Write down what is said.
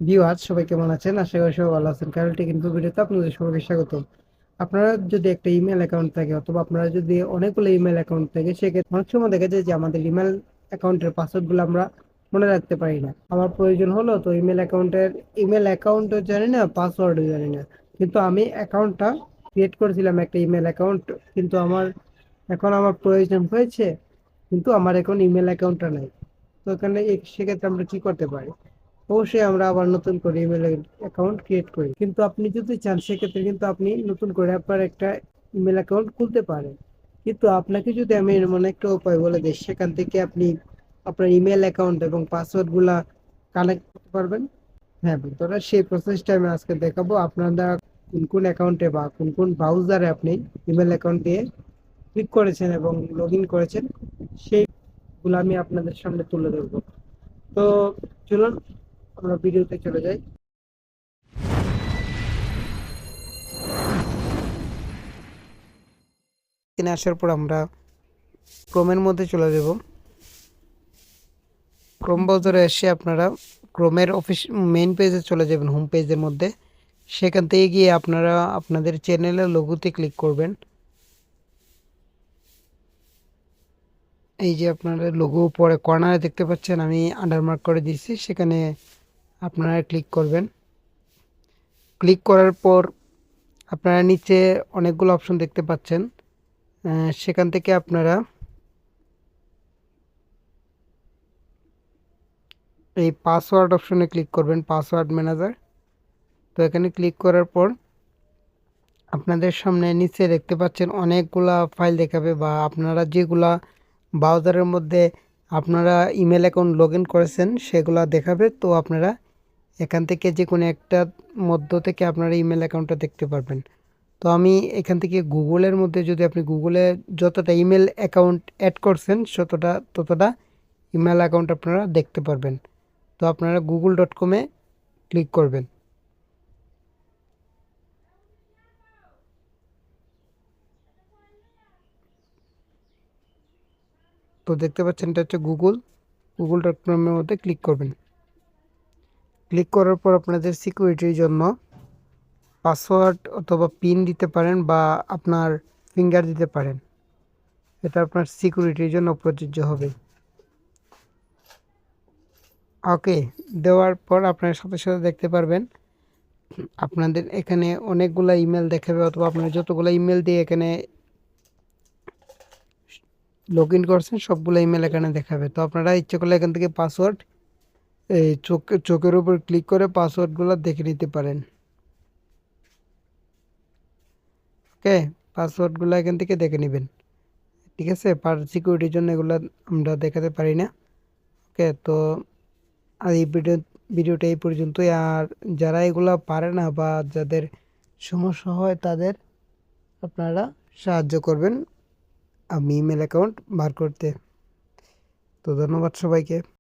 Viewers, সবাই কেমন আছেন? আশা করি সবাই ভালো আছেন। khairultechinfo ভিডিওতে আপনাদের সবাইকে স্বাগতম। আপনারা যদি একটা ইমেল অ্যাকাউন্ট থাকে অথবা আপনারা যদি অনেকগুলো ইমেল অ্যাকাউন্ট থাকে, সেক্ষেত্রে অনেক সময় দেখা যায় যে আমাদের ইমেল অ্যাকাউন্টের পাসওয়ার্ডগুলো আমরা মনে রাখতে পারি না। আমার প্রয়োজন হলো তো ইমেল অ্যাকাউন্টও জানি না, পাসওয়ার্ডও জানি না। কিন্তু আমি অ্যাকাউন্টটা ক্রিয়েট করেছিলাম, একটা ইমেল অ্যাকাউন্ট, কিন্তু এখন আমার প্রয়োজন হয়েছে, কিন্তু আমার এখন ইমেল অ্যাকাউন্টটা নাই। তো এখানে সেক্ষেত্রে আমরা কি করতে পারি? অবশ্যই আমরা আবার নতুন করে ইমেল অ্যাকাউন্ট ক্রিয়েট করি, কিন্তু আপনি যদি চান সেক্ষেত্রে কিন্তু আপনি নতুন করে আপনার একটা ইমেল অ্যাকাউন্ট খুলতে পারেন। কিন্তু আপনাকে যদি আমি এমন একটা উপায় বলে দিই, সেখান থেকে আপনি আপনার ইমেল অ্যাকাউন্ট এবং পাসওয়ার্ড গুলা কানেক্ট করতে পারবেন। হ্যাঁ বন্ধুরা, সেই প্রসেসটা আমি আজকে দেখাবো। আপনারা কোন কোন অ্যাকাউন্টে বা কোন কোন ব্রাউজারে আপনি ইমেল অ্যাকাউন্ট দিয়ে ক্লিক করেছেন এবং লগ ইন করেছেন, সেইগুলো আমি আপনাদের সামনে তুলে ধরবো। তো চলুন আমরা ভিডিওতে চলে যাই। এখানে আসার পর আমরা ক্রোমের মধ্যে চলে যাব। ক্রোম ব্রাউজারে এসে আপনারা ক্রোমের অফিস মেইন পেজে চলে যাবেন, হোম পেজের মধ্যে। সেখান থেকে গিয়ে আপনারা আপনাদের চ্যানেলের লোগোতে ক্লিক করবেন। এই যে আপনারা লোগো পরে কর্নারে দেখতে পাচ্ছেন, আমি আন্ডারমার্ক করে দিয়েছি, সেখানে আপনারা ক্লিক করবেন। ক্লিক করার পর আপনারা নিচে অনেকগুলো অপশন দেখতে পাচ্ছেন। সেখান থেকে আপনারা এই পাসওয়ার্ড অপশনে ক্লিক করবেন, পাসওয়ার্ড ম্যানেজার। তো এখানে ক্লিক করার পর আপনাদের সামনে নিচে দেখতে পাচ্ছেন অনেকগুলা ফাইল দেখাবে, বা আপনারা যেগুলা ব্রাউজারের মধ্যে আপনারা ইমেল অ্যাকাউন্ট লগ ইন করেছেন সেগুলা দেখাবে। তো আপনারা এখান থেকে যে কোনো একটা মধ্য থেকে আপনারা ইমেল অ্যাকাউন্টটা দেখতে পারবেন। তো আমি এখান থেকে গুগলের মধ্যে, যদি আপনি গুগলে যতটা ইমেল অ্যাকাউন্ট অ্যাড করছেন ততটা ইমেল অ্যাকাউন্ট আপনারা দেখতে পারবেন। তো আপনারা google.com-এ ক্লিক করবেন। তো দেখতে পাচ্ছেন এটা হচ্ছে google.com-এর মধ্যে ক্লিক করবেন। ক্লিক করার পর আপনাদের সিকিউরিটির জন্য পাসওয়ার্ড অথবা পিন দিতে পারেন, বা আপনার ফিঙ্গার দিতে পারেন। এটা আপনার সিকিউরিটির জন্য প্রযোজ্য হবে। ওকে, দেওয়ার পর আপনার সাথে সাথে দেখতে পারবেন আপনাদের এখানে অনেকগুলো ইমেল দেখাবে, অথবা আপনারা যতগুলো ইমেল দিয়ে এখানে লগ ইন করছেন সবগুলো ইমেল এখানে দেখাবে। তো আপনারা ইচ্ছে করলে এখান থেকে পাসওয়ার্ড, এই চোখের উপর ক্লিক করে পাসওয়ার্ডগুলো দেখে নিতে পারেন। ওকে, পাসওয়ার্ডগুলো এখান থেকে দেখে নেবেন। ঠিক আছে, সিকিউরিটির জন্য এগুলো আমরা দেখাতে পারি না। ওকে, তো আর এই ভিডিওটা এই পর্যন্তই। আর যারা এগুলা পারে না বা যাদের সমস্যা হয় তাদের আপনারা সাহায্য করবেন আমি ইমেল অ্যাকাউন্ট বার করতে। তো ধন্যবাদ সবাইকে।